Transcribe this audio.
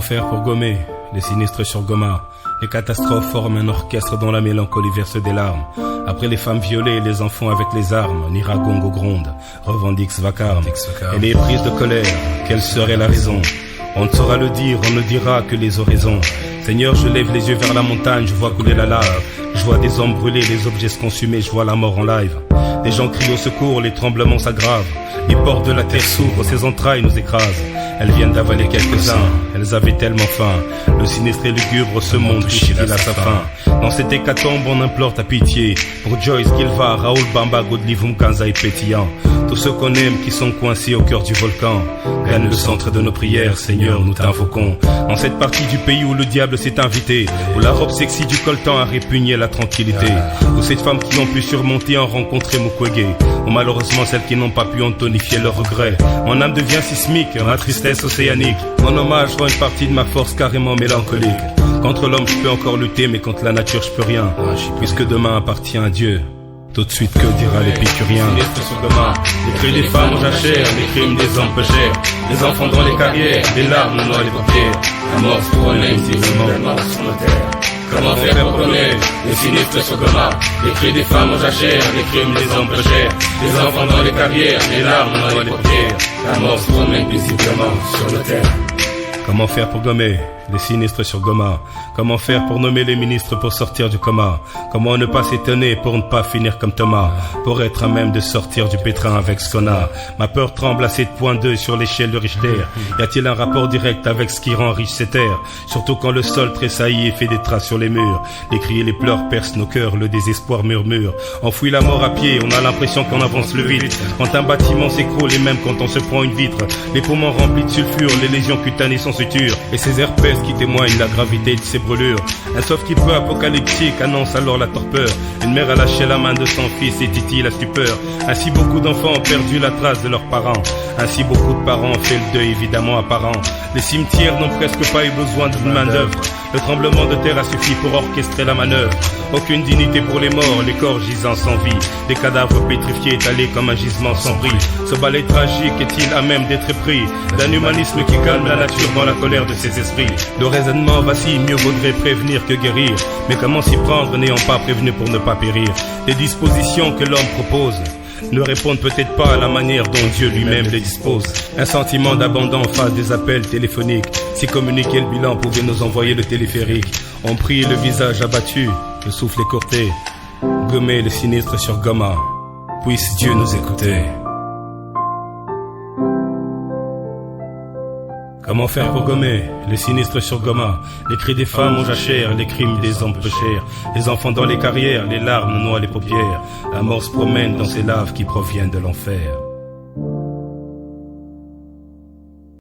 Comment faire pour gommer les sinistres sur Goma? Les catastrophes forment un orchestre dont la mélancolie verse des larmes. Après les femmes violées et les enfants avec les armes, Niragongo gronde, revendique ce vacarme. Elle est prise de colère, quelle serait la raison? On ne saura le dire, on ne dira que les oraisons. Seigneur, je lève les yeux vers la montagne, je vois couler la lave. Je vois des hommes brûlés, les objets se consumer, je vois la mort en live. Des gens crient au secours, les tremblements s'aggravent. Les portes de la terre s'ouvrent, ses entrailles nous écrasent. Elles viennent d'avaler quelques-uns, elles avaient tellement faim. Le sinistre et lugubre, ce monde touche à sa fin. Dans cette hécatombe, on implore ta pitié. Pour Joyce, Gilva, Raoul Bamba, Godlivum, Kanza et Pétillant. Tous ceux qu'on aime qui sont coincés au cœur du volcan. Gagne le centre de nos prières, Seigneur, nous t'invoquons. Dans cette partie du pays où le diable s'est invité, où la robe sexy du coltan a répugné la tranquillité, où ces femmes qui ont pu surmonter en rencontrer Mukwege, ou malheureusement celles qui n'ont pas pu en tonifier leurs regrets. Mon âme devient sismique, ma tristesse océanique. Mon hommage rend une partie de ma force carrément mélancolique. Contre l'homme je peux encore lutter, mais contre la nature je peux rien, puisque demain appartient à Dieu. Tout de suite, que dira l'épicurien? Sinistre sur Goma, les cris des femmes aux jachères, les crimes des hommes peu chers, les enfants dans les carrières, les larmes noient les paupières. La mort se couronne invisiblement sur nos terres. Comment faire pour connaître les sinistres sur Goma? Les cris des femmes aux jachères, les crimes des hommes peu chers, les enfants dans les carrières, les larmes noient les paupières. La mort se couronne invisiblement sur nos terres. Comment faire pour gommer les sinistres sur Goma? Comment faire pour nommer les ministres pour sortir du coma? Comment ne pas s'étonner pour ne pas finir comme Thomas? Pour être à même de sortir du pétrin avec ce qu'on a. Ma peur tremble à 7.2 sur l'échelle de Richter. Y a-t-il un rapport direct avec ce qui rend riche ces terres? Surtout quand le sol tressaillit et fait des traces sur les murs. Les cris et les pleurs percent nos cœurs, le désespoir murmure. On fouille la mort à pied, on a l'impression qu'on avance le vide. Quand un bâtiment s'écroule et même quand on se prend une vitre, les poumons remplis de sulfure, les lésions cutanées sont sutures. Et ces herpès qui témoignent la gravité de ces brûlures. Un sauf-qui-peut apocalyptique annonce alors la torpeur. Une mère a lâché la main de son fils et titille la stupeur. Ainsi beaucoup d'enfants ont perdu la trace de leurs parents. Ainsi beaucoup de parents ont fait le deuil évidemment apparent. Les cimetières n'ont presque pas eu besoin d'une main d'œuvre. Le tremblement de terre a suffi pour orchestrer la manœuvre. Aucune dignité pour les morts, les corps gisant sans vie. Des cadavres pétrifiés étalés comme un gisement sans prix. Ce balai tragique est-il à même d'être pris d'un humanisme qui calme la nature dans la colère de ses esprits? Le raisonnement vacille, mieux vaudrait prévenir que guérir. Mais comment s'y prendre n'ayant pas prévenu pour ne pas périr? Les dispositions que l'homme propose ne répondent peut-être pas à la manière dont Dieu lui-même les dispose. Un sentiment d'abandon face des appels téléphoniques. Si communiquer le bilan pouvait nous envoyer le téléphérique. On prie le visage abattu, le souffle écourté. Gommer le sinistre sur Goma, puisse Dieu nous écouter. Comment faire pour gommer les sinistres sur Goma? Les cris des femmes aux jachères, les crimes des hommes peu chers, les enfants dans les carrières, les larmes noient les paupières. La mort se promène dans ces laves qui proviennent de l'enfer.